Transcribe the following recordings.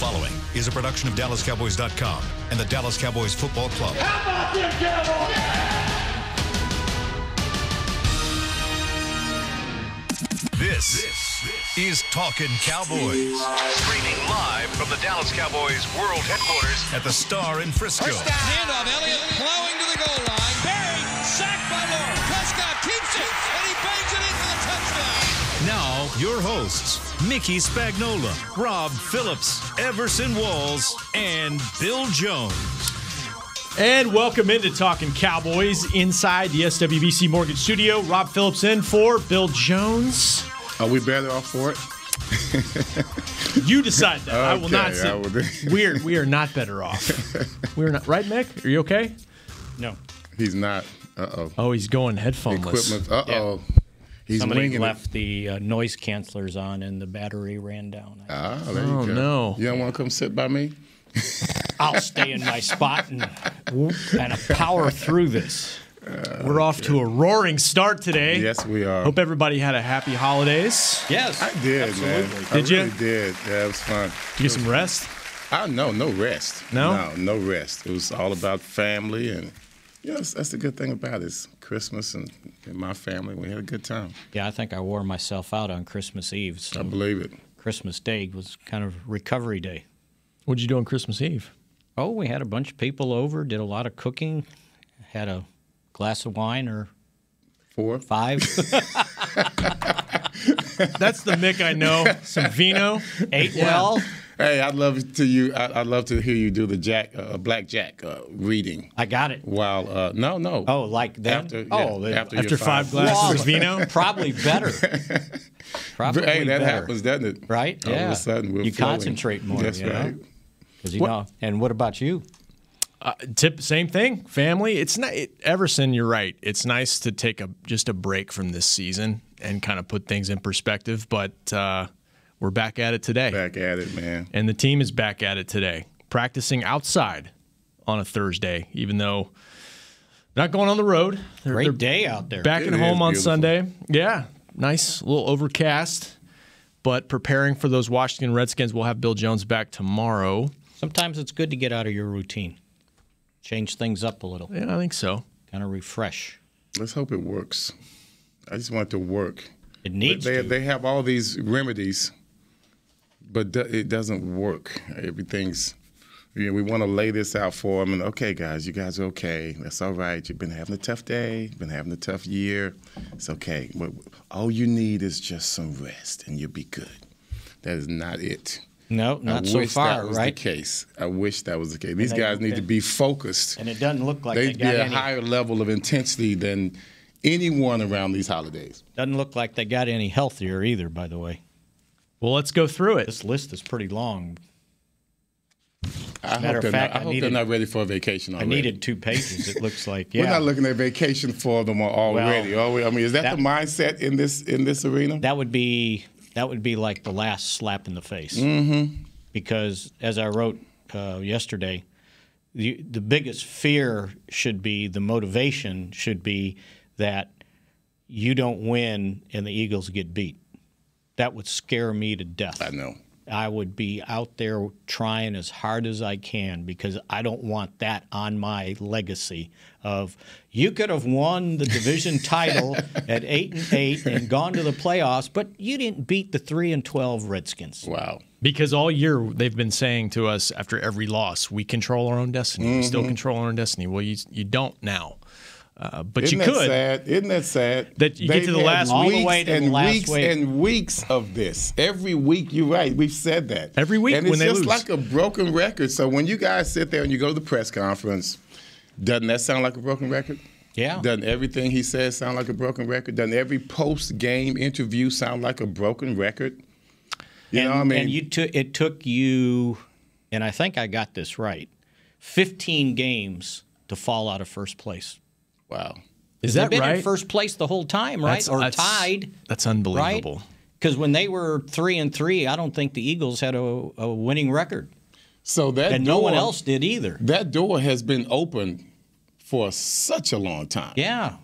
following is a production of DallasCowboys.com and the Dallas Cowboys Football Club. How about them Cowboys? This is Talkin Cowboys. Streaming live from the Dallas Cowboys World Headquarters at the Star in Frisco. Handoff, Elliott plowing to the goal line. Barry, sacked by Lawrence. Prescott keeps it, and he bangs it in for the touchdown. Now, your hosts, Mickey Spagnola, Rob Phillips, Everson Walls, and Bill Jones. And welcome into Talkin Cowboys inside the SWBC Mortgage Studio. Rob Phillips in for Bill Jones. Are we better off for it? You decide that. Okay, I will not say. We are not better off. We're not. Right, Mick? Are you okay? No. He's not. Uh-oh. Oh, he's going headphoneless. Equipment. Uh-oh. Yeah. He's Somebody winging left it. the noise cancelers on and the battery ran down. There you go. No. You don't want to come sit by me? I'll stay in my spot and power through this. We're off to a roaring start today. Yes, we are. Hope everybody had a happy holidays. Yes. I did, absolutely. man. Did you? I really did. Yeah, it was fun. Did you get some rest? No rest. No? No rest. It was all about family, and that's the good thing about it. It's Christmas and my family. We had a good time. Yeah, I think I wore myself out on Christmas Eve. So I believe it. Christmas Day was kind of recovery day. What'd you do on Christmas Eve? Oh, we had a bunch of people over, did a lot of cooking, had a glass of wine or 4, 5. That's the Mick I know. Some vino. Ate well. Hey, I'd love to hear you do the blackjack reading. I got it. While no. Oh, like that? After 5 glasses of vino. Probably better. Probably hey, that better. happens, doesn't it? Right? All yeah. of a sudden, we're you flowing. concentrate more. That's right. Because And what about you? Same thing. Family. It's not. Everson, you're right. It's nice to take just a break from this season and kind of put things in perspective. But we're back at it today. Back at it, man. And the team is back at it today, practicing outside on a Thursday, even though not going on the road. Great day out there. Back It at is home on beautiful. Sunday. Yeah, nice, a little overcast, but preparing for those Washington Redskins. We'll have Bill Jones back tomorrow. Sometimes it's good to get out of your routine. Change things up a little. Yeah, I think so. Kind of refresh. Let's hope it works. I just want it to work. It needs to. They have all these remedies, but it doesn't work. Everything's, we want to lay this out for them. And, okay, guys, you guys are okay. That's all right. You've been having a tough day. You've been having a tough year. It's okay. But all you need is just some rest, and you'll be good. That is not it. No, not so far, I wish that was right? the case. I wish that was the case. These guys need to be focused. And it doesn't look like They they need to got be a any. higher level of intensity than anyone around these holidays. Doesn't look like they got any healthier either, by the way. Well, let's go through it. This list is pretty long. I Matter hope, of fact, I hope they're not ready for a vacation I already. needed 2 pages, it looks like. Yeah. We're not looking at vacation for them already, are we? I mean, is that the mindset in this arena? That would be like the last slap in the face. Mm-hmm. Because as I wrote yesterday, the biggest fear should be, the motivation should be that you don't win and the Eagles get beat. That would scare me to death. I know. I would be out there trying as hard as I can because I don't want that on my legacy of you could have won the division title at 8-8 and gone to the playoffs, but you didn't beat the 3-12 Redskins. Wow. Because all year they've been saying to us after every loss, we control our own destiny. We still control our own destiny. Well, you don't now. But Isn't you that could. Sad? Isn't that sad? That you get to the last all week. the way to the and last weeks week. and weeks of this. Every week, you're right. We've said that. Every week and when it's they just lose. like a broken record. So when you guys sit there and you go to the press conference, doesn't that sound like a broken record? Yeah. Doesn't everything he says sound like a broken record? Doesn't every post-game interview sound like a broken record? You know what I mean? And it took you, and I think I got this right, 15 games to fall out of first place. Wow. Is They've that been right? in first place the whole time, right? Or tied. That's unbelievable. Right? Because when they were 3-3, I don't think the Eagles had a winning record. So that And no one else did either. That door has been open for such a long time. Yeah.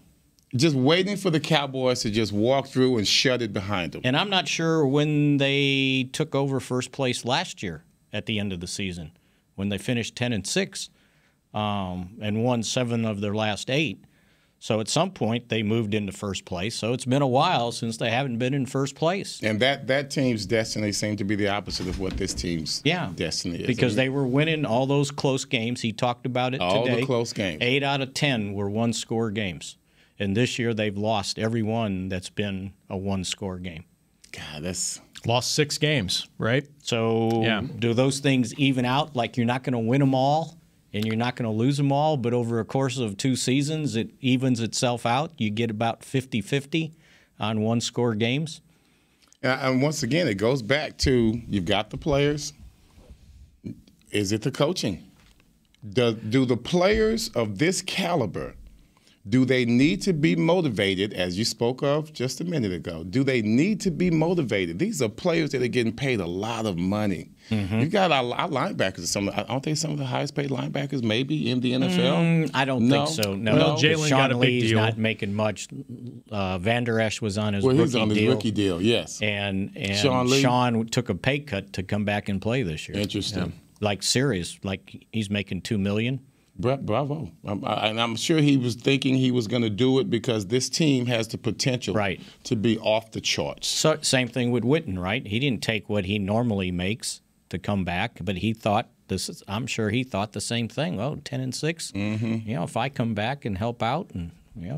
Just waiting for the Cowboys to just walk through and shut it behind them. And I'm not sure when they took over first place last year at the end of the season when they finished 10-6 and won 7 of their last 8. So at some point they moved into first place. So it's been a while since they haven't been in first place. And that team's destiny seemed to be the opposite of what this team's destiny is. Because they were winning all those close games. He talked about it today. All the close games. 8 out of 10 were one-score games. And this year they've lost every one that's been a one-score game. God, that's... Lost 6 games, right? So do those things even out? Like you're not going to win them all? And you're not going to lose them all, but over a course of 2 seasons, it evens itself out. You get about 50-50 on one-score games. And once again, it goes back to you've got the players. Is it the coaching? Do the players of this caliber, do they need to be motivated, as you spoke of just a minute ago? Do they need to be motivated? These are players that are getting paid a lot of money. You got our linebackers. Aren't they some of the highest paid linebackers maybe in the NFL? I don't think so. No, Jalen got a big Lee's deal. not making much. Van Der Esch was on his Well, rookie he's on his deal. rookie deal, yes. And Sean Sean took a pay cut to come back and play this year. Interesting. Like serious, like he's making $2 million. Bravo. And I'm sure he was thinking he was going to do it because this team has the potential to be off the charts. So same thing with Witten, right? He didn't take what he normally makes to come back, but he thought I'm sure he thought the same thing. Oh, 10-6. You know, if I come back and help out, and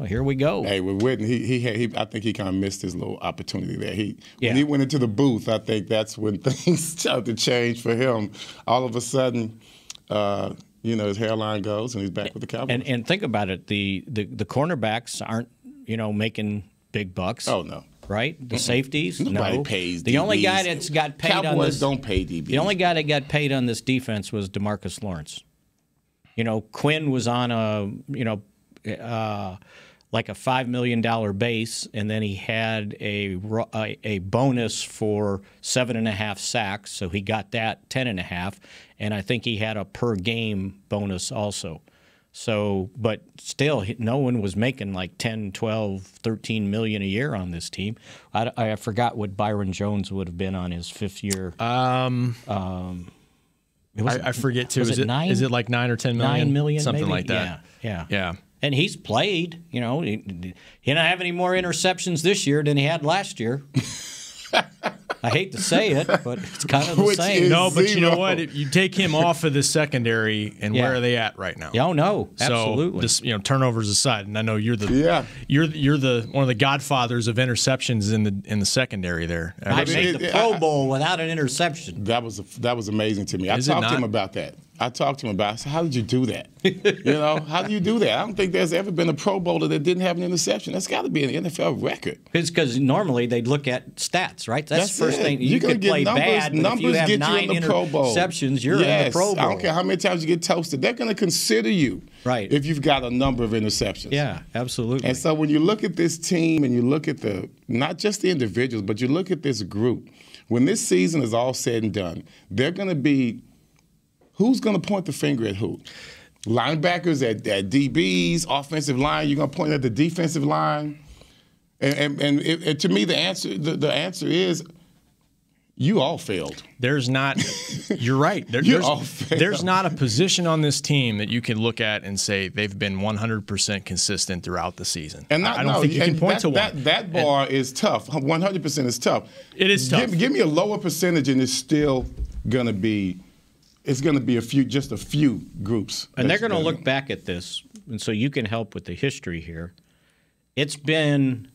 here we go. Hey, with Witten, I think he kind of missed his little opportunity there. When he went into the booth, I think that's when things started to change for him. All of a sudden, his hairline goes and he's back with the Cowboys. And think about it, the cornerbacks aren't making big bucks. Oh no. Right? The safeties? Nobody no. pays DBs. The only guy that's got paid Cowboys on this don't pay DBs. The only guy that got paid on this defense was DeMarcus Lawrence. Quinn was on like a $5 million base, and then he had a bonus for 7.5 sacks, so he got that 10.5, and I think he had a per game bonus also. So, but still, no one was making like 10, 12, 13 million a year on this team. I forgot what Byron Jones would have been on his 5th year. I forget too. Is it 9? Is it like 9 or 10 million? 9 million, something maybe? like that. Yeah. And he's played. He didn't have any more interceptions this year than he had last year. I hate to say it, but it's kind of the same. No, but you know what? You take him off of the secondary, and where are they at right now? Oh no, absolutely. So, turnovers aside, and I know you're the one of the godfathers of interceptions in the secondary there. I made the Pro Bowl without an interception. That was amazing to me. I talked to him about that. I said, how did you do that? How do you do that? I don't think there's ever been a Pro Bowler that didn't have an interception. That's got to be an NFL record. It's because normally they'd look at stats, right? That's the first thing. You could play bad, but if you have get 9 you in the Pro Bowl. interceptions, you're in the Pro Bowl. I don't care how many times you get toasted. They're going to consider you if you've got a number of interceptions. Yeah, absolutely. And so when you look at this team and you look at not just the individuals, but you look at this group, when this season is all said and done, they're going to be – who's going to point the finger at who? Linebackers at DBs, offensive line. You're going to point at the defensive line, and to me the answer is you all failed. There's not. You're right. There's not a position on this team that you can look at and say they've been 100% consistent throughout the season. And I don't think you can point to one. That bar is tough. 100% is tough. It is tough. Give me a lower percentage, and it's still going to be. It's going to be just a few groups. And they're going to look back at this, and so you can help with the history here. It's been,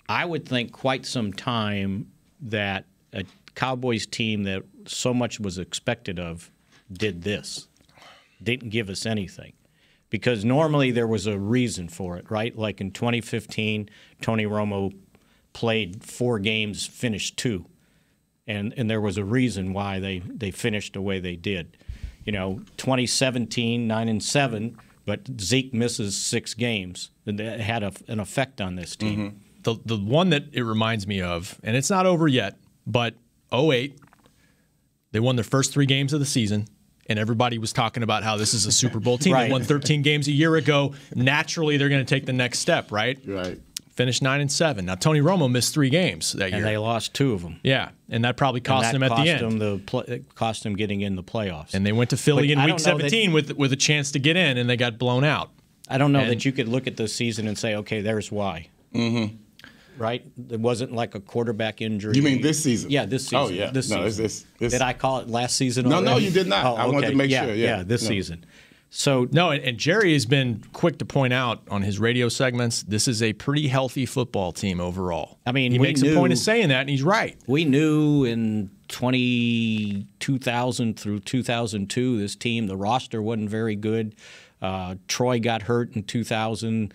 I would think, quite some time that a Cowboys team that so much was expected of did this, didn't give us anything. Because normally there was a reason for it, right? Like in 2015, Tony Romo played 4 games, finished 2. And there was a reason why they finished the way they did. 2017, 9-7, but Zeke misses 6 games. And that had an effect on this team. Mm-hmm. The one that it reminds me of, and it's not over yet, but 2008, they won their first 3 games of the season, and everybody was talking about how this is a Super Bowl team. They won 13 games a year ago. Naturally, they're going to take the next step, right? Right. finished 9-7. Now Tony Romo missed 3 games that year, and they lost 2 of them. Yeah, and that probably cost them at the end. It cost them getting in the playoffs. And they went to Philly in Week 17 with a chance to get in, and they got blown out. I don't know that you could look at this season and say, okay, there's why. Mm-hmm. Right? It wasn't like a quarterback injury. You mean this season? Yeah, this season. Oh, yeah. This no, season. This. Did I call it last season? No, you did not. Oh, okay. I wanted to make sure. Yeah, this season. So no, and Jerry has been quick to point out on his radio segments, this is a pretty healthy football team overall. I mean, he makes a point of saying that, and he's right. We knew in 2000 through 2002, this team, the roster wasn't very good. Troy got hurt in 2000.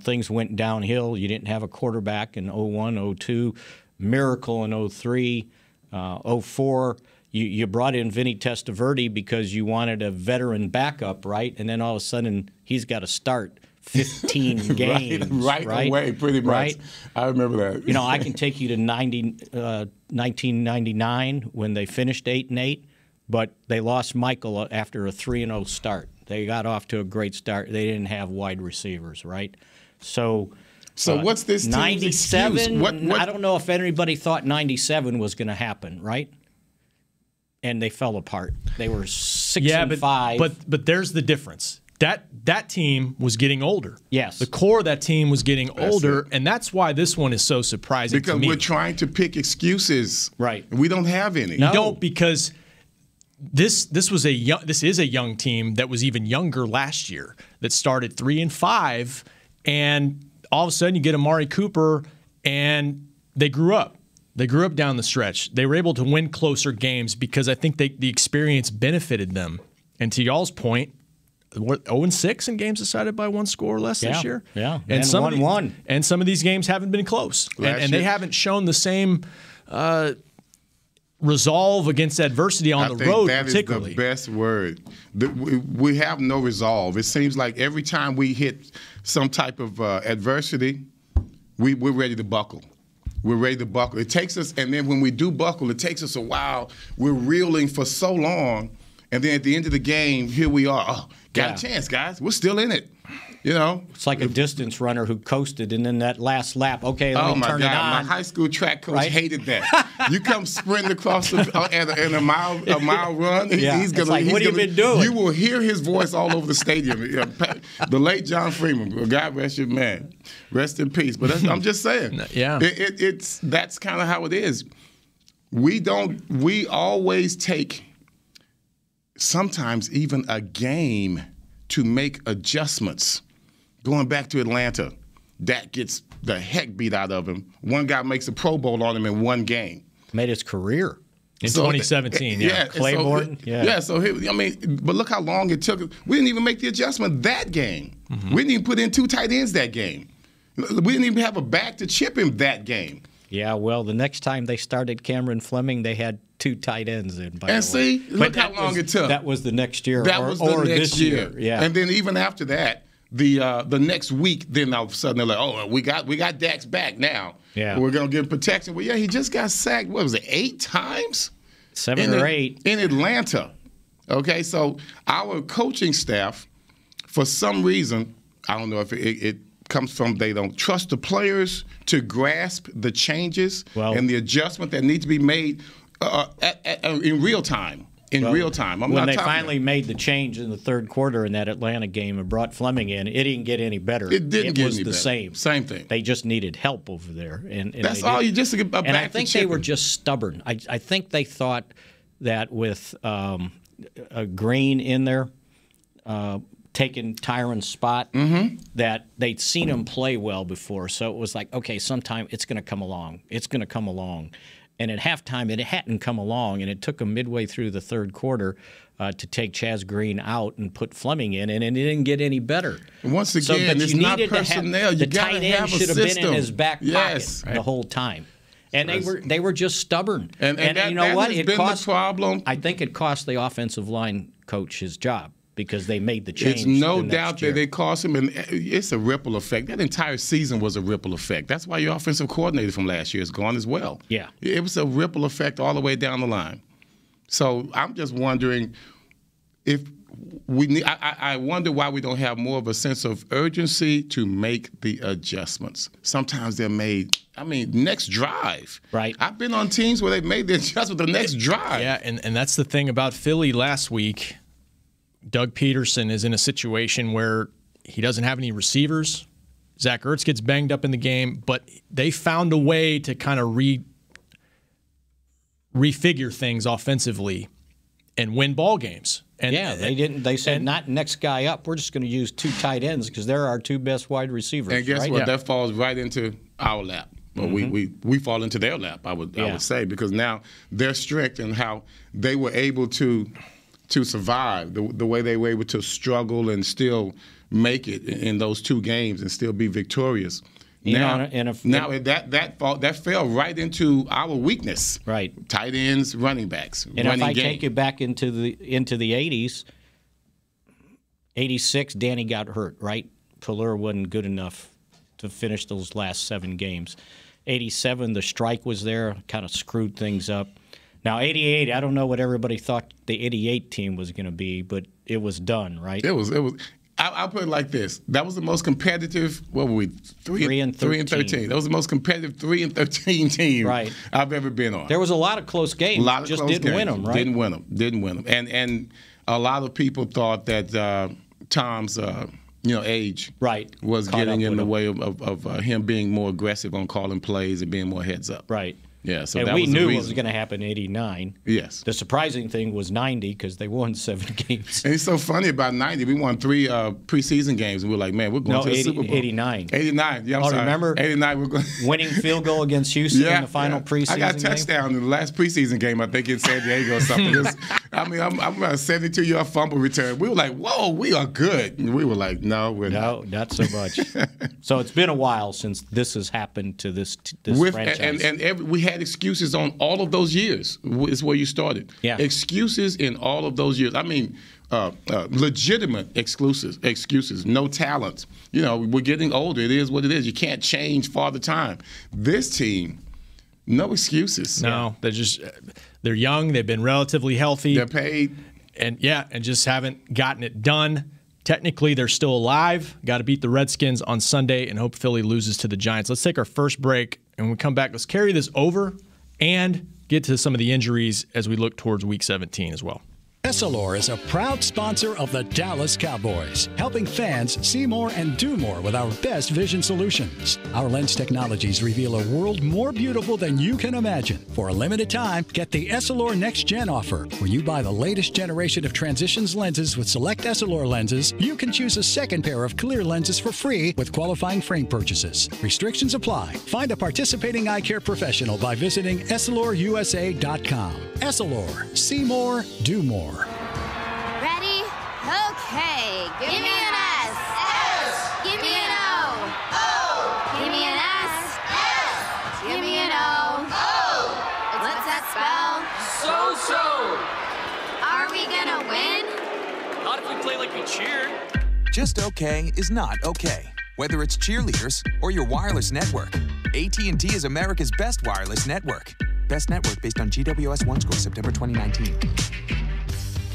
Things went downhill. You didn't have a quarterback in 01, 02, miracle in 03, 04. You brought in Vinny Testaverde because you wanted a veteran backup, right? And then all of a sudden he's got to start 15 games. right away, pretty much. Right? I remember that. I can take you to 1999 when they finished 8-8, but they lost Michael after a 3-0 start. They got off to a great start. They didn't have wide receivers, right? So what's this team's 97? excuse? What? I don't know if anybody thought 97 was going to happen, right? And they fell apart. They were 6-5. But there's the difference. That team was getting older. Yes. The core of that team was getting older, and that's why this one is so surprising to me. Because we're trying to pick excuses. Right. We don't have any. No. You don't, because this is a young team that was even younger last year that started 3-5, and all of a sudden you get Amari Cooper, and they grew up. They grew up down the stretch. They were able to win closer games because I think the experience benefited them. And to y'all's point, 0-6 in games decided by 1 score or less this year. Yeah, and 1-1. And some of these games haven't been close. And they haven't shown the same resolve against adversity on the road, particularly. That is the best word. We have no resolve. It seems like every time we hit some type of adversity, we're ready to buckle. We're ready to buckle. It takes us, and then when we do buckle, it takes us a while. We're reeling for so long, and then at the end of the game, here we are. Oh, got a chance, guys. We're still in it. It's like a distance runner who coasted, and then that last lap, okay, let me turn it on. My high school track coach hated that. You come sprinting across in a mile run, he's gonna. Like, what have you been doing? You will hear his voice all over the stadium. The late John Freeman, God rest your man, rest in peace. But I'm just saying, that's kind of how it is. We always take sometimes even a game to make adjustments. Going back to Atlanta, Dak gets the heck beat out of him. One guy makes a Pro Bowl on him in one game. Made his career. In 2017, Claiborne. But look how long it took. We didn't even make the adjustment that game. Mm-hmm. We didn't even put in 2 tight ends that game. We didn't even have a back to chip him that game. Yeah, well, the next time they started Cameron Fleming, they had 2 tight ends in. Look how long it took. That was the next year. That was the next year. Yeah. And then even after that, the next week, then all of a sudden they're like, oh, we got Dak's back now. Yeah. We're gonna give him protection. Well, he just got sacked. What was it, 8 times? 7 or 8 in Atlanta. Okay, so our coaching staff, for some reason, I don't know if it comes from they don't trust the players to grasp the changes and the adjustment that needs to be made in real time. Real time. When they finally made the change in the third quarter in that Atlanta game and brought Fleming in, it didn't get any better. It didn't get any better. It was the same. Same thing. They just needed help over there. And that's all you just to get back. And I think they were just stubborn. I think they thought that with a Green in there, taking Tyron's spot, that they'd seen him play well before. So it was like, okay, sometime it's going to come along. It's going to come along. And at halftime, it hadn't come along, and it took them midway through the third quarter to take Chaz Green out and put Fleming in, and it didn't get any better. Once again, it's not personnel. You got to have a system. The tight end should have been in his back pocket the whole time. And they were just stubborn. And that, you know what? It been the problem. I think it cost the offensive line coach his job, because they made the change. It's no doubt that they cost him, and it's a ripple effect. That entire season was a ripple effect. That's why your offensive coordinator from last year is gone as well. Yeah. It was a ripple effect all the way down the line. So I'm just wondering if we need. I wonder why we don't have more of a sense of urgency to make the adjustments. Sometimes they're made. I mean, next drive. Right. I've been on teams where they've made the adjustment the next drive. Yeah, and that's the thing about Philly last week. Doug Peterson is in a situation where he doesn't have any receivers. Zach Ertz gets banged up in the game, but they found a way to kind of refigure things offensively and win ball games. And they didn't. They said not next guy up. We're just going to use 2 tight ends because they're our 2 best wide receivers. And guess right? what? Yeah. That falls right into our lap. Well, we fall into their lap. I would say, because now their strength and how they were able to survive, the way they were able to struggle and still make it in those 2 games and still be victorious. That fell right into our weakness. Right. Tight ends, running backs, and running if I game. take you back into the 80s, 86, Danny got hurt. Right, Fuller wasn't good enough to finish those last 7 games. 87, the strike was there, kind of screwed things up. Now 88, I don't know what everybody thought the 88 team was going to be, but it was done. Right. It was. I'll put it like this. That was the most competitive, what were we, 3 and 13. That was the most competitive 3 and 13 team I've ever been on. There was a lot of close games. Didn't win them, right? Didn't win them. And a lot of people thought that Tom's age was getting in the way of him being more aggressive on calling plays and being more heads up. Right. Yeah, so and that we was the knew reason. what was going to happen in 89. Yes. The surprising thing was 90 because they won 7 games. And it's so funny about 90. We won 3 preseason games, and we were like, man, we're going to the Super Bowl. 89. 89. Yeah, I'm sorry. Remember? 89. We're going winning field goal against Houston in the final preseason game? I got a touchdown in the last preseason game, I think, in San Diego or something. I'm a 72-yard fumble return. We were like, whoa, we are good. And we were like, no, we're not. No, not so much. So it's been a while since this has happened to this franchise. And we had excuses on all of those years is where you started. Yeah. Excuses in all of those years. I mean, legitimate excuses. No talent. You know, we're getting older. It is what it is. You can't change Father Time. This team, no excuses. No, they're young. They've been relatively healthy. They're paid. And just haven't gotten it done. Technically, they're still alive. Got to beat the Redskins on Sunday and hope Philly loses to the Giants. Let's take our first break, and when we come back, let's carry this over and get to some of the injuries as we look towards Week 17 as well. Essilor is a proud sponsor of the Dallas Cowboys, helping fans see more and do more with our best vision solutions. Our lens technologies reveal a world more beautiful than you can imagine. For a limited time, get the Essilor Next Gen offer. When you buy the latest generation of Transitions lenses with select Essilor lenses, you can choose a second pair of clear lenses for free with qualifying frame purchases. Restrictions apply. Find a participating eye care professional by visiting EssilorUSA.com. Essilor. See more, do more. Ready? Okay. Give me an S. S. Give me an O. O. Give me an S. S. Give me an O. O. What's that spell? So. Are we gonna win? Not if we play like we cheered. Just okay is not okay. Whether it's cheerleaders or your wireless network, AT&T is America's best wireless network. Best network based on GWS 1 score September 2019.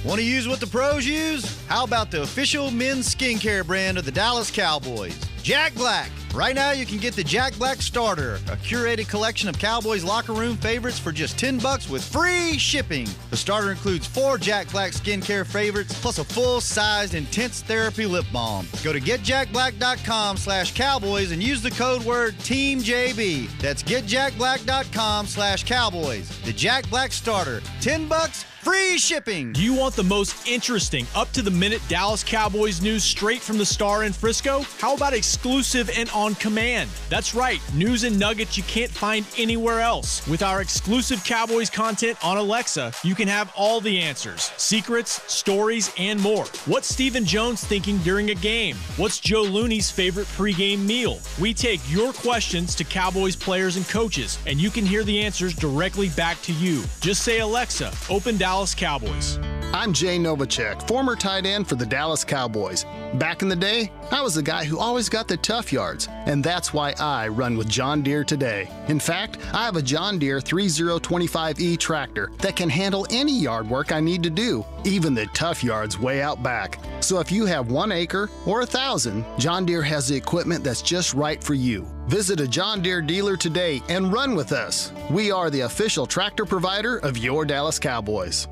Want to use what the pros use? How about the official men's skincare brand of the Dallas Cowboys, Jack Black. Right now you can get the Jack Black Starter, a curated collection of Cowboys locker room favorites for just $10 with free shipping. The starter includes 4 Jack Black skincare favorites plus a full-sized intense therapy lip balm. Go to getjackblack.com/Cowboys and use the code word TEAMJB. That's getjackblack.com/Cowboys. The Jack Black Starter, $10, free shipping. Do you want the most interesting, up-to-the-minute Dallas Cowboys news straight from the Star in Frisco? How about exclusive and on command? That's right, news and nuggets you can't find anywhere else. With our exclusive Cowboys content on Alexa, you can have all the answers, secrets, stories, and more. What's Stephen Jones thinking during a game? What's Joe Looney's favorite pregame meal? We take your questions to Cowboys players and coaches, and you can hear the answers directly back to you. Just say, Alexa, open Dallas Cowboys. I'm Jay Novacek, former tight end for the Dallas Cowboys. Back in the day, I was the guy who always got the tough yards, and that's why I run with John Deere today. In fact, I have a John Deere 3025E tractor that can handle any yard work I need to do, even the tough yards way out back. So if you have 1 acre or 1,000, John Deere has the equipment that's just right for you. Visit a John Deere dealer today and run with us. We are the official tractor provider of your Dallas Cowboys.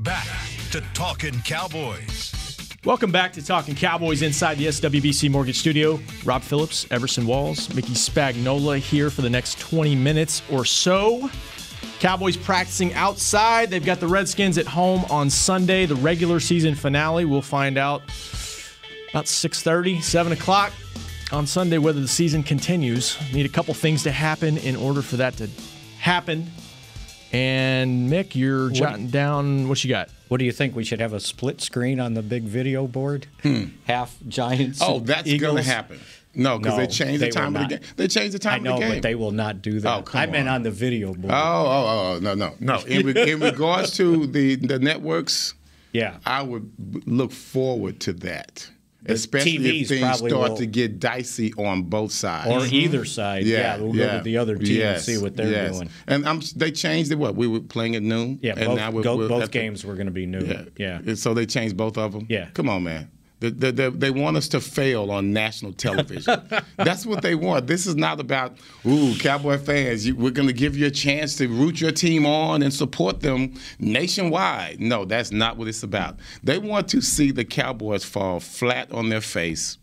Back to Talkin' Cowboys. Welcome back to Talkin' Cowboys inside the SWBC Mortgage Studio. Rob Phillips, Everson Walls, Mickey Spagnola here for the next 20 minutes or so. Cowboys practicing outside. They've got the Redskins at home on Sunday. The regular season finale, we'll find out about 6:30, 7 o'clock on Sunday whether the season continues. Need a couple things to happen in order for that to happen. And Mick, you're jotting down what you got. What do you think? We should have a split screen on the big video board? Half Giants. Oh, that's going to happen. No, because they changed the time of the game. They changed the time of the game. I know, but they will not do that. Oh, come on. I meant on the video board. No. In regards to the networks, yeah, I would look forward to that. The Especially TVs if things start to get dicey on both sides. Or either side. We'll look at the other team and see what they're doing. And they changed it, we were playing at noon? Yeah, and both games were going to be noon. Yeah. And so they changed both of them? Yeah. Come on, man. They want us to fail on national television. That's what they want. This is not about, Cowboy fans, we're going to give you a chance to root your team on and support them nationwide. No, that's not what it's about. They want to see the Cowboys fall flat on their face.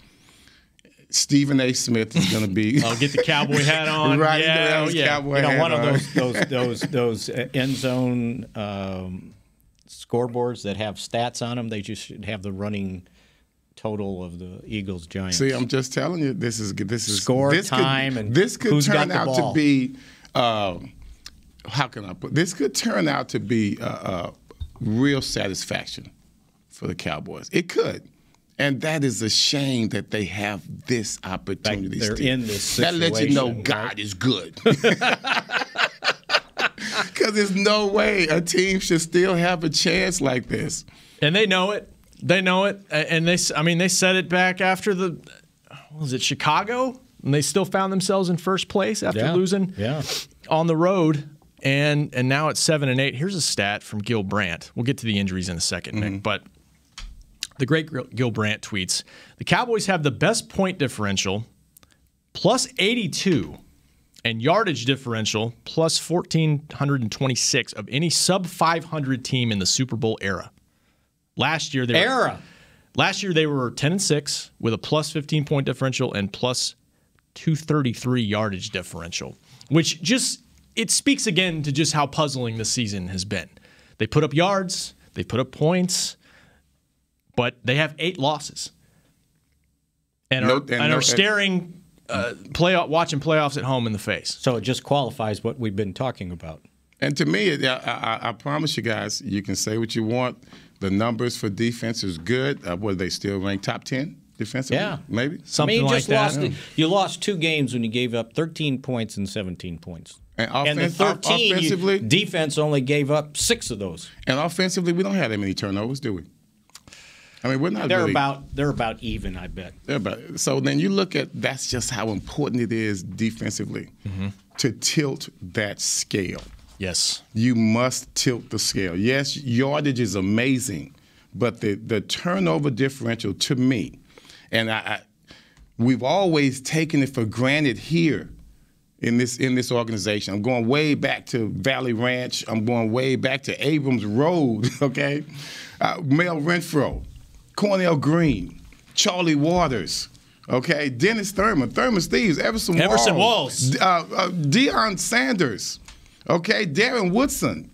Stephen A. Smith is going to be. I'll get the cowboy hat on. Right. Cowboy hat one on. Of those end zone scoreboards that have stats on them, they just should have the running total of the Eagles Giants. See, I'm just telling you, this is score time and this could who's turn got the out ball. to be how can I put this could turn out to be real satisfaction for the Cowboys. It could. And that is a shame that they have this opportunity. They're in this situation. That lets you know God is good. Because there's no way a team should still have a chance like this. And they know it. They know it, and they said it back after Chicago? And they still found themselves in first place after losing on the road, and now it's 7-8. Here's a stat from Gil Brandt. We'll get to the injuries in a second, Nick, but the great Gil Brandt tweets, the Cowboys have the best point differential, plus 82, and yardage differential, plus 1,426 of any sub-500 team in the Super Bowl era. Last year they were 10-6 with a plus 15 point differential and plus 233 yardage differential, which it speaks again to just how puzzling the season has been. They put up yards, they put up points, but they have 8 losses and are staring watching playoffs at home in the face. So it just qualifies what we've been talking about. And to me, I promise you guys, you can say what you want. The numbers for defense is good. What, they still rank top 10 defensively? Yeah. Maybe? Something like that. You lost 2 games when you gave up 13 points and 17 points. And the 13, offensively, defense only gave up 6 of those. And offensively, we don't have that many turnovers, do we? I mean, we're not they're really. They're about even, I bet. So then you look at that's just how important it is defensively to tilt that scale. Yes. You must tilt the scale. Yes, yardage is amazing, but the turnover differential to me, and we've always taken it for granted here in this organization. I'm going way back to Valley Ranch. I'm going way back to Abrams Road, okay? Mel Renfro, Cornell Green, Charlie Waters, okay? Dennis Thurman Steves, Everson Walls. Deion Sanders. Okay, Darren Woodson.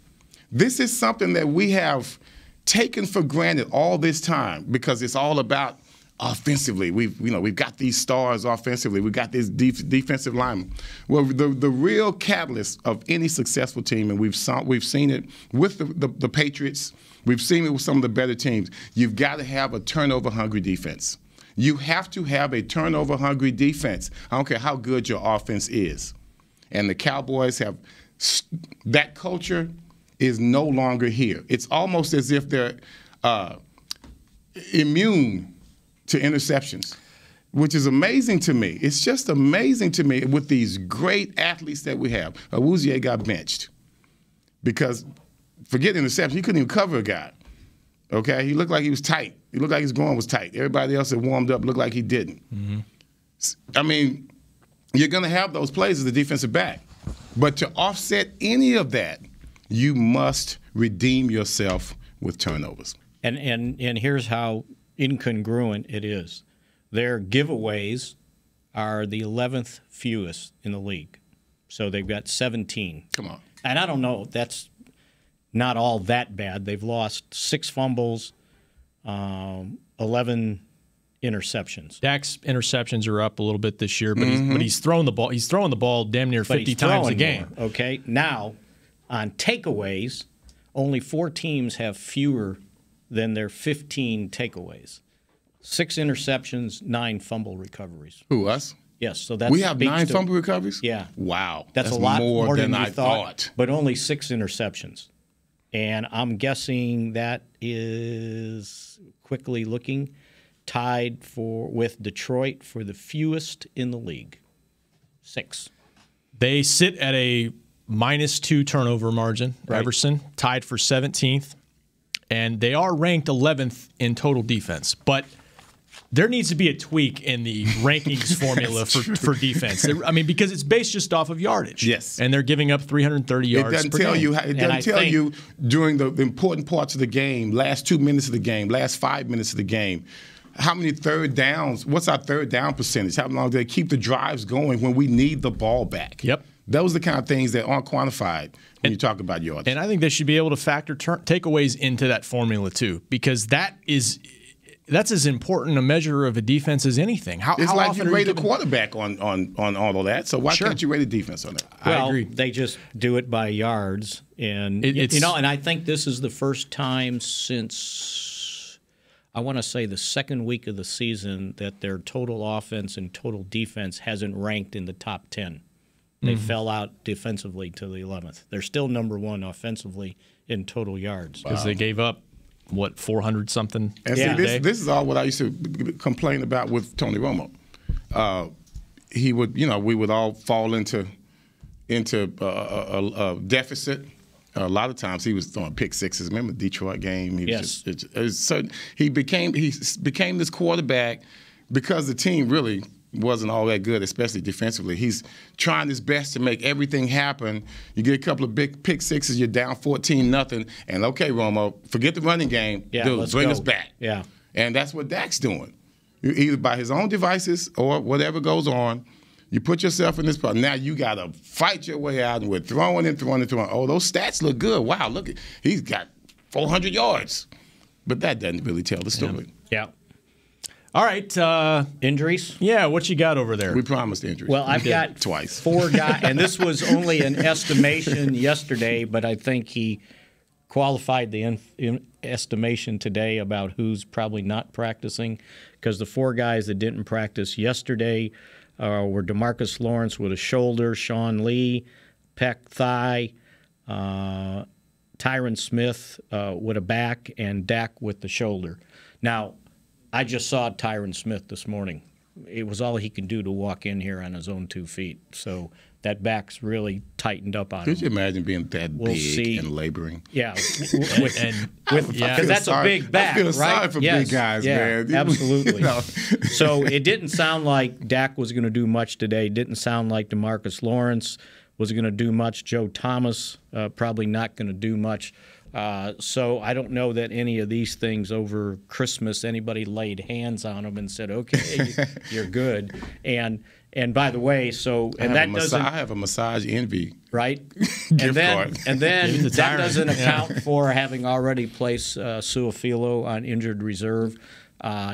This is something that we have taken for granted all this time because it's all about offensively. We've got these stars offensively. We've got this defensive lineman. Well, the real catalyst of any successful team, and we've seen it with the Patriots. We've seen it with some of the better teams. You've got to have a turnover-hungry defense. You have to have a turnover-hungry defense. I don't care how good your offense is. And the Cowboys have that culture is no longer here. It's almost as if they're immune to interceptions, which is amazing to me. It's just amazing to me with these great athletes that we have. Awuzie got benched because, forget interception, he couldn't even cover a guy. Okay? He looked like he was tight. He looked like his groin was tight. Everybody else that warmed up looked like he didn't. Mm-hmm. I mean, you're going to have those plays as a defensive back. But to offset any of that, you must redeem yourself with turnovers. And here's how incongruent it is. Their giveaways are the 11th fewest in the league. So they've got 17. Come on. And I don't know, that's not all that bad. They've lost 6 fumbles, 11 interceptions. Dak's interceptions are up a little bit this year, but he's throwing the ball. He's throwing the ball damn near 50 times a game. More, okay, now on takeaways, only 4 teams have fewer than their 15 takeaways. 6 interceptions, 9 fumble recoveries. Who, us? Yes, so that's we have 9 fumble recoveries. Yeah, wow, that's a lot more than I thought. But only 6 interceptions, and I'm guessing that is quickly looking tied with Detroit for the fewest in the league. 6. They sit at a -2 turnover margin. Right. Everson tied for 17th, and they are ranked 11th in total defense, but there needs to be a tweak in the rankings formula for defense. I mean, because it's based just off of yardage. Yes. And they're giving up 330 yards. It doesn't tell you during the important parts of the game, last 2 minutes of the game, last 5 minutes of the game, how many third downs, what's our third down percentage? How long do they keep the drives going when we need the ball back? Yep. Those are the kind of things that aren't quantified when you talk about yardage. And I think they should be able to factor takeaways into that formula too, because that's as important a measure of a defense as anything. It's like you rate a quarterback on all of that, so why can't you rate a defense on that? Well, I agree. They just do it by yards, and and I think this is the first time since I want to say the second week of the season that their total offense and total defense hasn't ranked in the top 10. They fell out defensively to the 11th. They're still number 1 offensively in total yards. Because they gave up, 400 something? And see, this is all what I used to complain about with Tony Romo. He would, we would all fall into a deficit. A lot of times he was throwing pick sixes. Remember the Detroit game? He became this quarterback because the team really wasn't all that good, especially defensively. He's trying his best to make everything happen. You get a couple of big pick sixes, you're down 14-0, and okay, Romo, forget the running game. Dude, bring us back. Yeah. And that's what Dak's doing. Either by his own devices or whatever goes on, you put yourself in this problem. Now you got to fight your way out, and we're throwing and throwing and throwing. Oh, those stats look good. Wow, look, he's got 400 yards. But that doesn't really tell the story. Yeah. All right. Injuries? Yeah, what you got over there? We promised injuries. Well, I've got twice. 4 guys, and this was only an estimation yesterday, but I think he qualified the estimation today about who's probably not practicing, because the 4 guys that didn't practice yesterday were DeMarcus Lawrence with a shoulder, Sean Lee, pec, thigh, Tyron Smith with a back, and Dak with the shoulder. Now, I just saw Tyron Smith this morning. It was all he could do to walk in here on his own 2 feet. So that back's really tightened up on him. Could you imagine being that big and laboring? Yeah, because that's a big back, I feel right? sorry for big guys, man. Absolutely. So it didn't sound like Dak was going to do much today. It didn't sound like DeMarcus Lawrence was going to do much. Joe Thomas probably not going to do much. So I don't know that any of these things over Christmas anybody laid hands on them and said, "Okay, you're good." And by the way, I have a massage envy, right? and then that doesn't account for having already placed Suafilo on injured reserve.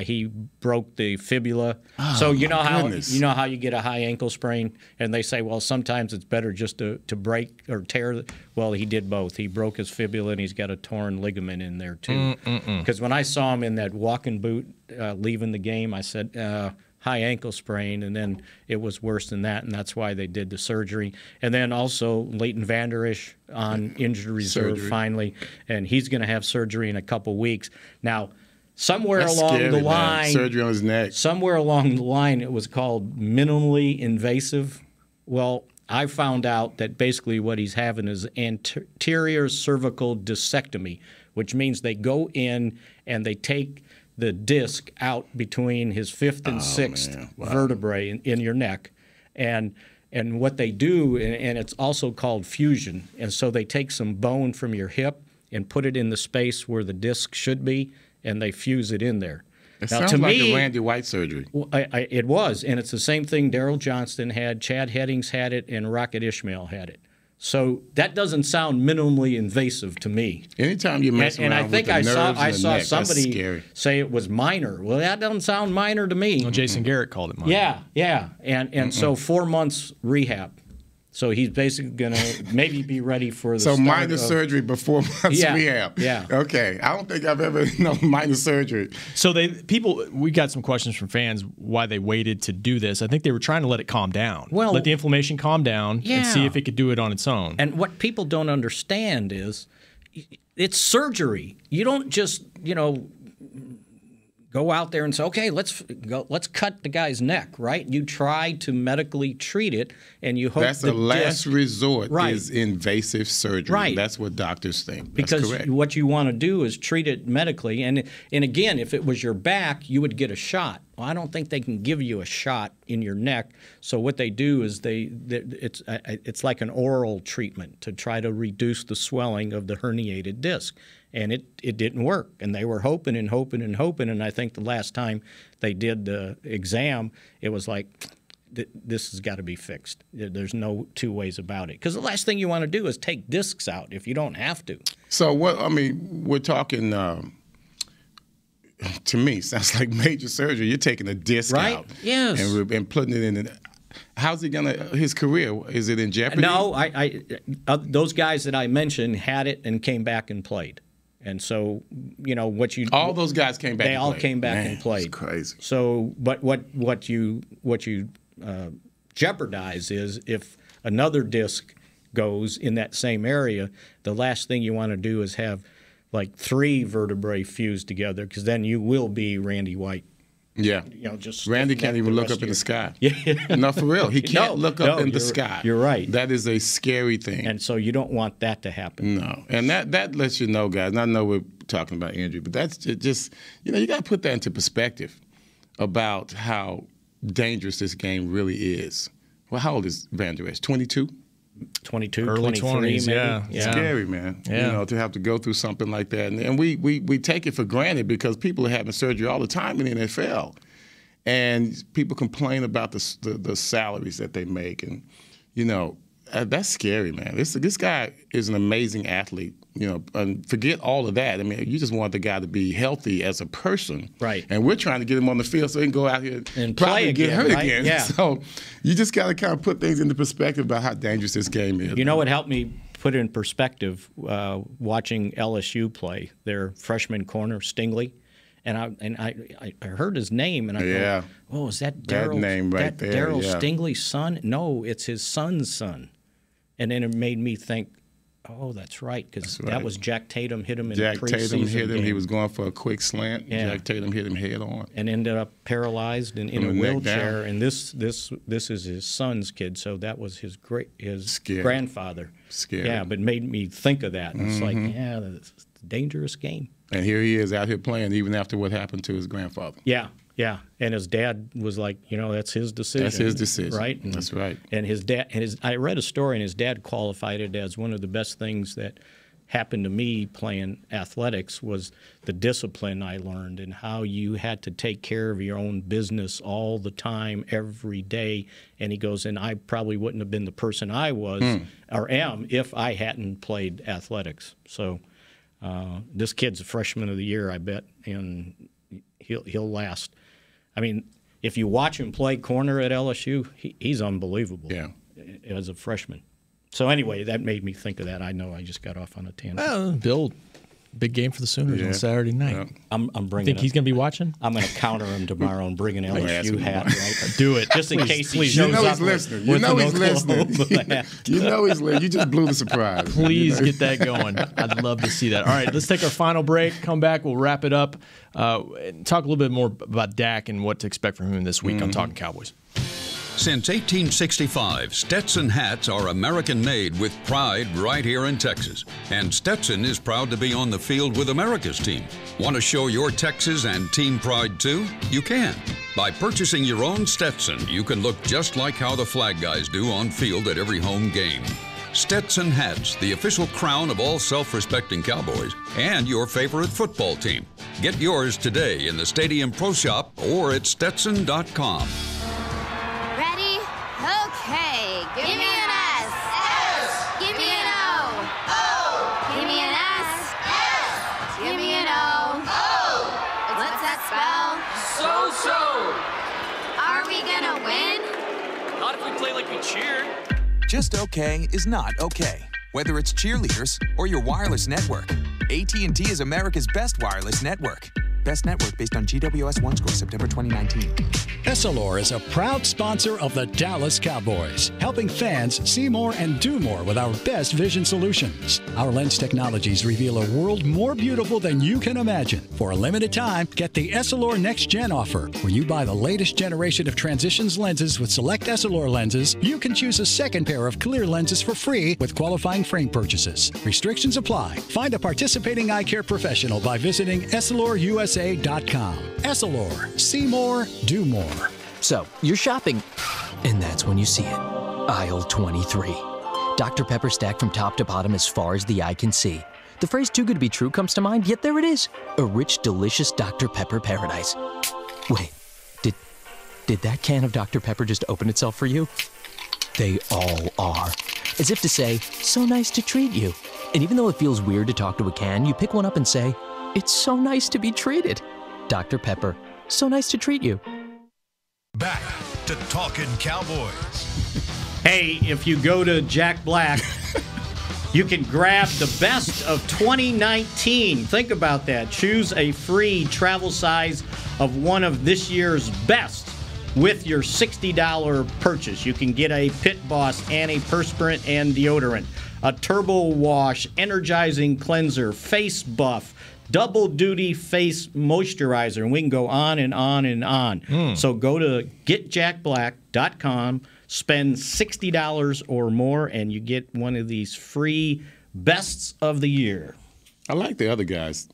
He broke the fibula. So you know how you get a high ankle sprain, and they say, well, sometimes it's better just to break or tear. Well, he did both. He broke his fibula, and he's got a torn ligament in there too. Because when I saw him in that walking boot leaving the game, I said, high ankle sprain, and then it was worse than that, and that's why they did the surgery. And then also Leighton Vander Esch on injured reserve finally, and he's going to have surgery in a couple weeks. Now, somewhere along the line, surgery on his neck. Somewhere along the line, it was called minimally invasive. Well, I found out that basically what he's having is anterior cervical discectomy, which means they go in and they take the disc out between his fifth and sixth vertebrae in your neck. And what they do, and it's also called fusion, and so they take some bone from your hip and put it in the space where the disc should be, and they fuse it in there. It sounds like a Randy White surgery. It was, and it's the same thing Daryl Johnston had, Chad Heddings had it, and Rocket Ishmael had it. So that doesn't sound minimally invasive to me. Anytime you mess around with the nerves in the neck, that's scary. I saw somebody say it was minor. Well, that doesn't sound minor to me. Well, Jason Garrett called it minor. Yeah. And so 4 months rehab. So he's basically going to maybe be ready for the So start minor surgery before months rehab. Yeah. Okay. I don't think I've ever known minor surgery. So we got some questions from fans why they waited to do this. I think they were trying to let it calm down. Well, let the inflammation calm down and see if it could do it on its own. And what people don't understand is it's surgery. You don't just, go out there and say, okay, let's cut the guy's neck, right? You try to medically treat it, and you hope that's the last resort is invasive surgery. Right. That's what doctors think. That's because correct. What you want to do is treat it medically. And again, if it was your back, you would get a shot. Well, I don't think they can give you a shot in your neck. So what they do is it's like an oral treatment to try to reduce the swelling of the herniated disc. And it didn't work. And they were hoping and hoping and hoping. And I think the last time they did the exam, it was like, this has got to be fixed. There's no two ways about it. Because the last thing you want to do is take discs out if you don't have to. So we're talking, to me, sounds like major surgery. You're taking a disc out. Yes. And putting it in. How's he his career? Is it in jeopardy? No, those guys that I mentioned had it and came back and played. And so, all those guys came back. They all came back and played. That's crazy. So, but what you jeopardize is if another disc goes in that same area, the last thing you want to do is have like 3 vertebrae fused together, because then you will be Randy White. Yeah. Just Randy can't even look up in the sky. Yeah. No, for real. He can't look up in the sky. You're right. That is a scary thing. And so you don't want that to happen. No. And that lets you know, guys, and I know we're talking about injury, but that's just you got to put that into perspective about how dangerous this game really is. Well, how old is Van Der Esch? 22? 22, early 23, 20s, maybe. yeah. It's scary, man. Yeah. To have to go through something like that. And we take it for granted because people are having surgery all the time in the NFL. And people complain about the salaries that they make. And, that's scary, man. This guy is an amazing athlete. And forget all of that. I mean, you just want the guy to be healthy as a person. Right. And we're trying to get him on the field so he can go out here and probably play get again, hurt right? again. Yeah. So you just got to kind of put things into perspective about how dangerous this game is. You know what helped me put it in perspective? Watching LSU play, their freshman corner, Stingley. And I heard his name, and I go, oh, is that Daryl? That name right there, Daryl Stingley's son? No, it's his son's son. And then it made me think, oh, that's right, because that was Jack Tatum hit him in the preseason Jack Tatum hit him. game. He was going for a quick slant. Yeah. Jack Tatum hit him head on. And ended up paralyzed and in a wheelchair. And this is his son's kid, so that was his grandfather. Scary. Yeah, but made me think of that. And it's like, it's a dangerous game. And here he is out here playing even after what happened to his grandfather. Yeah. And his dad was like, that's his decision. That's his decision. Right? That's right. And his dad, I read a story, and his dad qualified it as one of the best things that happened to me playing athletics was the discipline I learned and how you had to take care of your own business all the time, every day. And he goes, and I probably wouldn't have been the person I was or am if I hadn't played athletics. So this kid's a freshman of the year, I bet, and he'll last. I mean, if you watch him play corner at LSU, he's unbelievable. Yeah. As a freshman. So anyway, that made me think of that. I know I just got off on a tangent. Well, Bill Big game for the Sooners on Saturday night. Yeah. I'm bringing. Think he's going to be watching? I'm going to counter him tomorrow and bring an LSU hat. Right? Do it. Just in case he You shows know up. he's listening. With You know an he's listening. Oklahoma hat. You know he's listening. You just blew the surprise. Please get that going. I'd love to see that. All right, let's take our final break. Come back. We'll wrap it up. And talk a little bit more about Dak and what to expect from him this week on Talkin Cowboys. Since 1865, Stetson hats are American-made with pride right here in Texas. And Stetson is proud to be on the field with America's team. Want to show your Texas and team pride too? You can. By purchasing your own Stetson, you can look just like how the flag guys do on field at every home game. Stetson hats, the official crown of all self-respecting Cowboys and your favorite football team. Get yours today in the Stadium Pro Shop or at Stetson.com. Ready? Okay. Give me an S. S. Give me an O. O. Give me an S. S. Give me an O. O. What's that spell? So. Are we gonna win? Not if we play like we cheered. Just okay is not okay. Whether it's cheerleaders or your wireless network, AT&T is America's best wireless network. Best network based on GWS One score September 2019. Essilor is a proud sponsor of the Dallas Cowboys, helping fans see more and do more with our best vision solutions. Our lens technologies reveal a world more beautiful than you can imagine. For a limited time, get the Essilor Next Gen offer, where you buy the latest generation of Transitions lenses with select Essilor lenses. You can choose a second pair of clear lenses for free with qualifying frame purchases. Restrictions apply. Find a participating eye care professional by visiting EssilorUSA.com. Essilor. See more, do more. So, you're shopping, and that's when you see it. Aisle 23. Dr. Pepper stacked from top to bottom as far as the eye can see. The phrase too good to be true comes to mind, yet there it is. A rich, delicious Dr. Pepper paradise. Wait, did that can of Dr. Pepper just open itself for you? They all are. As if to say, so nice to treat you. And even though it feels weird to talk to a can, you pick one up and say, it's so nice to be treated. Dr. Pepper, so nice to treat you. Back to Talkin Cowboys. Hey, if you go to Jack Black, you can grab the best of 2019. Think about that. Choose a free travel size of one of this year's best with your $60 purchase. You can get a Pit Boss antiperspirant and deodorant, a Turbo Wash energizing cleanser, face buff, double duty face moisturizer, and we can go on and on and on. So go to getjackblack.com, spend $60 or more, and you get one of these free bests of the year. I like the other guys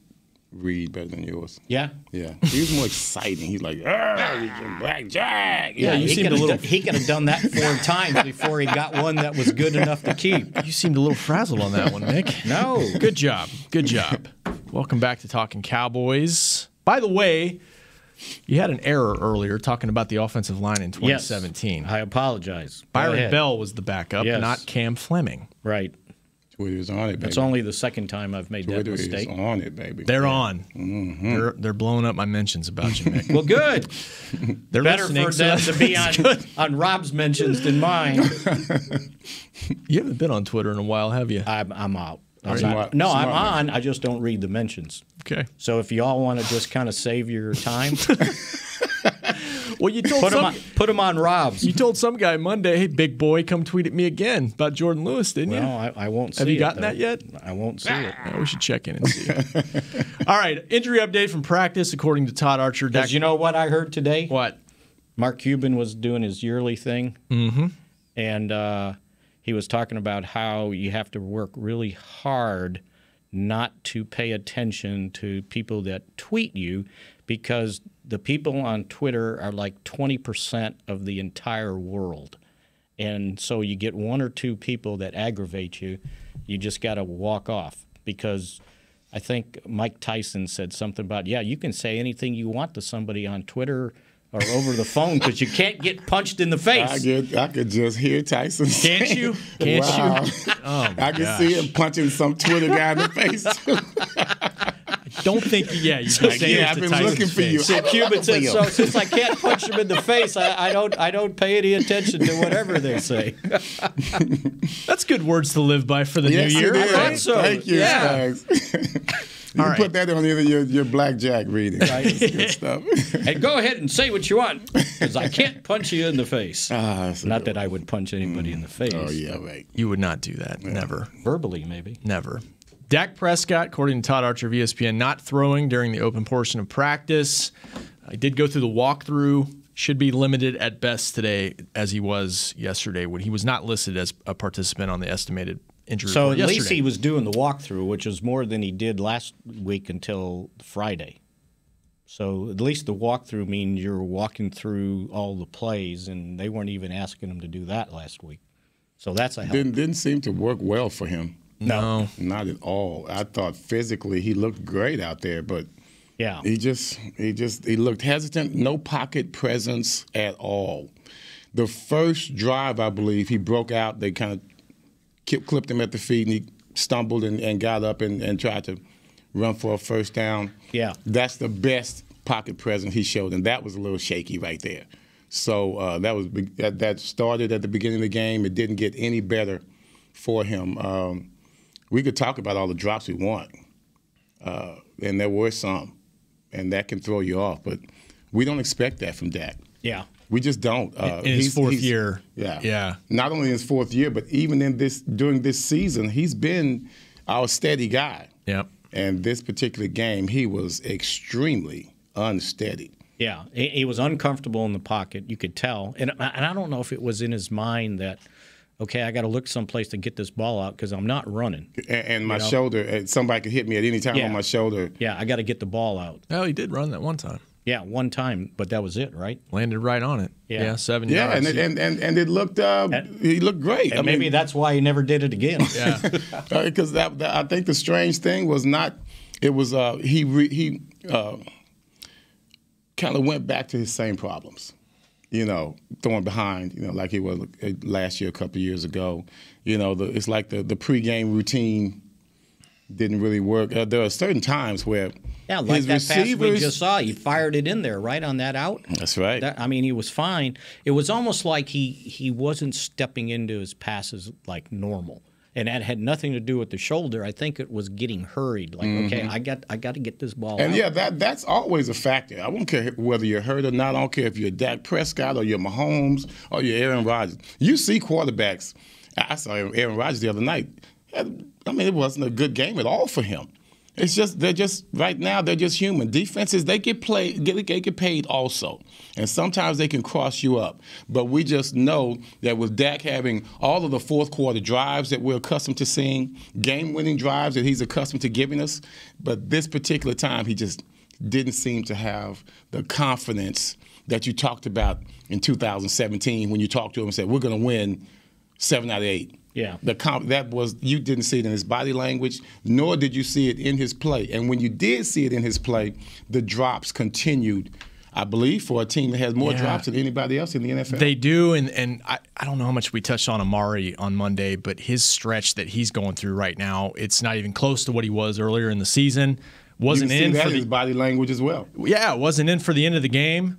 read better than yours. Yeah? Yeah. He was more exciting. He's like, Black Jack. Yeah, he could have done that 4 times before he got one that was good enough to keep. You seemed a little frazzled on that one, Nick. No. Good job. Good job. Welcome back to Talkin Cowboys. By the way, you had an error earlier talking about the offensive line in 2017. Yes, I apologize. Byron Bell was the backup, not Cam Fleming. Right. Twitter's on it, baby. That's only the second time I've made Twitter that mistake. Is on it, baby. They're on. Mm-hmm. They're blowing up my mentions about you, Nick. Well, good. They're better listening, for them to be on Rob's mentions than mine. You haven't been on Twitter in a while, have you? I'm out. Smart I'm on. I just don't read the mentions. Okay. So if y'all want to just kind of save your time, well, you told put them on Rob's. You told some guy Monday, "Hey, big boy, come tweet at me again about Jordan Lewis," didn't you? Well, I won't see it. Have you gotten though. that yet? I won't see it. We should check in and see. All right, injury update from practice according to Todd Archer. Because you know what I heard today? What? Mark Cuban was doing his yearly thing, and he was talking about how you have to work really hard not to pay attention to people that tweet you, because the people on Twitter are like 20% of the entire world. And so you get 1 or 2 people that aggravate you, you just got to walk off. Because I think Mike Tyson said something about, you can say anything you want to somebody on Twitter or over the phone because you can't get punched in the face. I could just hear Tyson. Can't you? Can't you? Oh, I can see him punching some Twitter guy in the face. Don't think, you can say I've been looking for you. So Cuban said, so since I can't punch him in the face, I don't pay any attention to whatever they say. That's good words to live by for the new year. It is. I thought so. Thank you. Yeah. You All can put that on either your blackjack reading. Right? It's good stuff. And go ahead and say what you want, because I can't punch you in the face. Not that I would punch anybody in the face. Oh, yeah, right. You would not do that. Yeah. Never. Verbally, maybe. Never. Dak Prescott, according to Todd Archer of ESPN, not throwing during the open portion of practice. I did go through the walkthrough. Should be limited at best today, as he was yesterday when he was not listed as a participant on the estimated injury report yesterday. So at least he was doing the walkthrough, which was more than he did last week until Friday. So at least the walkthrough means you're walking through all the plays, and they weren't even asking him to do that last week. So that's a help. Didn't seem to work well for him. No. Not at all. I thought physically he looked great out there, but yeah, he looked hesitant, no pocket presence at all. The first drive, I believe, he broke out. They kind of clipped him at the feet, and he stumbled and got up and tried to run for a first down. Yeah. That's the best pocket presence he showed, and that was a little shaky right there. So that started at the beginning of the game. It didn't get any better for him. We could talk about all the drops we want, and there were some, and that can throw you off. But we don't expect that from Dak. Yeah. We just don't. In his fourth year. Yeah. Not only in his fourth year, but even during this season, he's been our steady guy. Yep. And this particular game, he was extremely unsteady. Yeah, he was uncomfortable in the pocket. You could tell. And I don't know if it was in his mind that, okay, I got to look someplace to get this ball out because I'm not running. And my shoulder, somebody could hit me at any time on my shoulder. Yeah, I got to get the ball out. Oh, he did run that one time. Yeah, one time, but that was it, right? Landed right on it. Yeah, 7 yards. Yeah, and it looked he looked great. And maybe that's why he never did it again. Yeah, because I think the strange thing was not. It was he kind of went back to his same problems. Throwing behind, like he was last year, a couple of years ago. It's like the pregame routine didn't really work. There are certain times where like his that receivers, pass we just saw, he fired it in there right on that out. That's right. He was fine. It was almost like he wasn't stepping into his passes like normal. And that had nothing to do with the shoulder. I think it was getting hurried. Like, okay, I got to get this ball and out. That's always a factor. I won't care whether you're hurt or not. I don't care if you're Dak Prescott or you're Mahomes or you're Aaron Rodgers. You see quarterbacks. I saw Aaron Rodgers the other night. It wasn't a good game at all for him. It's just right now they're just human. Defenses, they get paid also, and sometimes they can cross you up. But we just know that with Dak having all of the fourth quarter drives that we're accustomed to seeing, game-winning drives that he's accustomed to giving us, but this particular time he just didn't seem to have the confidence that you talked about in 2017 when you talked to him and said, we're going to win 7 out of 8. Yeah, you didn't see it in his body language, nor did you see it in his play. And when you did see it in his play, the drops continued. I believe for a team that has more drops than anybody else in the NFL. They do, and I don't know how much we touched on Amari on Monday, but his stretch that he's going through right now, it's not even close to what he was earlier in the season. Wasn't in for his body language as well. Yeah, wasn't in for the end of the game.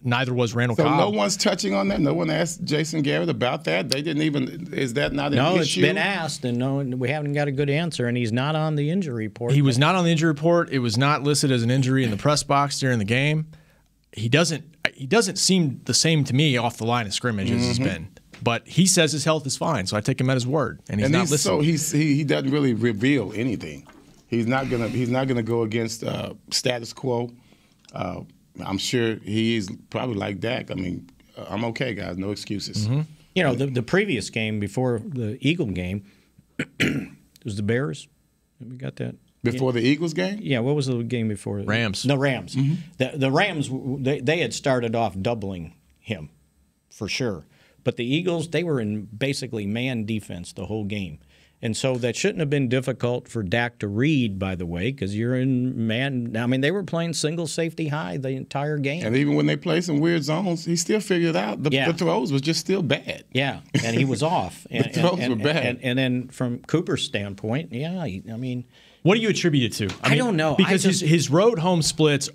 Neither was Randall Cobb. So no one's touching on that? No one asked Jason Garrett about that? They didn't even – is that not an issue? No, it's been asked, and we haven't got a good answer, and he's not on the injury report. He was not on the injury report. It was not listed as an injury in the press box during the game. He doesn't seem the same to me off the line of scrimmage as he's been. But he says his health is fine, so I take him at his word, and he's not listening. So he doesn't really reveal anything. He's not gonna go against status quo. I'm sure he's probably like Dak. I'm okay, guys. No excuses. Mm-hmm. The previous game before the Eagle game was the Bears. Have we got that? Before the Eagles game? Yeah, what was the game before? Rams. The Rams. Mm-hmm. The Rams, they had started off doubling him for sure. But the Eagles, they were in basically man defense the whole game. And so that shouldn't have been difficult for Dak to read, by the way, because you're in man. They were playing single safety high the entire game. And even when they play some weird zones, he still figured it out. The throws was just still bad. Yeah, and he was off. The throws were bad. And then from Cooper's standpoint, what do you attribute it to? I don't know. Because his road home splits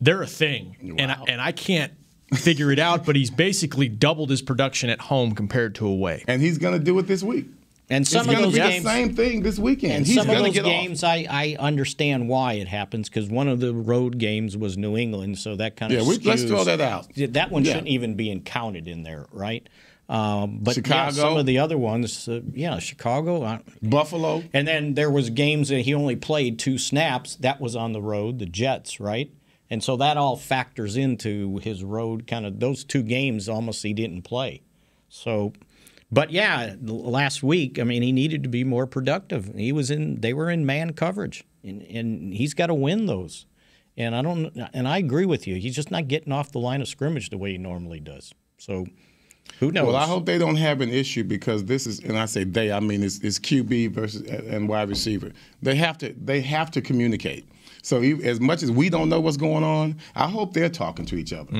they're a thing. Wow. And I can't figure it out, but he's basically doubled his production at home compared to away. And he's going to do it this week. And some it's of those be games, the same thing this weekend. And He's some of gonna those get games, I understand why it happens because one of the road games was New England, so that kind of let's throw that out. That one shouldn't even be counted in there, right? But Chicago, some of the other ones, Chicago, Buffalo, and then there was games that he only played 2 snaps. That was on the road, the Jets, right? And so that all factors into his road kind of those 2 games. Almost he didn't play. So, but yeah, last week, I mean, he needed to be more productive. They were in man coverage, and he's got to win those. And I agree with you. He's just not getting off the line of scrimmage the way he normally does. So. Who knows? Well, I hope they don't have an issue because this is, and I say they, I mean it's QB versus and wide receiver. They have to communicate. So as much as we don't know what's going on, I hope they're talking to each other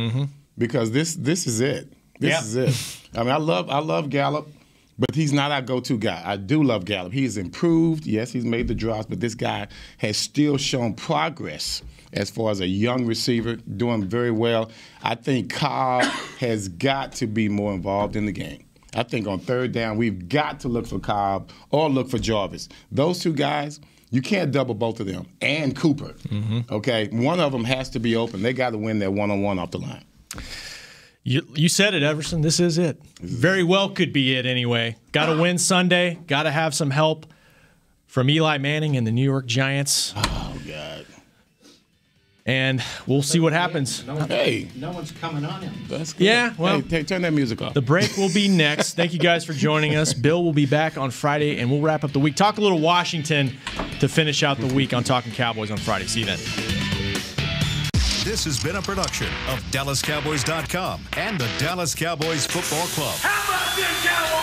because this is it. This is it. I mean, I love Gallup, but he's not our go-to guy. I do love Gallup. He's improved. Yes, he's made the drops, but this guy has still shown progress as far as a young receiver, doing very well. I think Cobb has got to be more involved in the game. I think on 3rd down, we've got to look for Cobb or look for Jarvis. Those 2 guys, you can't double both of them. And Cooper, okay? One of them has to be open. They got to win that one-on-one off the line. You said it, Everson. This is it. Very well could be it anyway. Got to win Sunday. Got to have some help from Eli Manning and the New York Giants. Oh, God. And we'll see what happens. No one's coming on him. That's good. Yeah, well, turn that music off. The break will be next. Thank you guys for joining us. Bill will be back on Friday, and we'll wrap up the week. Talk a little Washington to finish out the week on Talkin Cowboys on Friday. See you then. This has been a production of DallasCowboys.com and the Dallas Cowboys Football Club. How about this, Cowboys?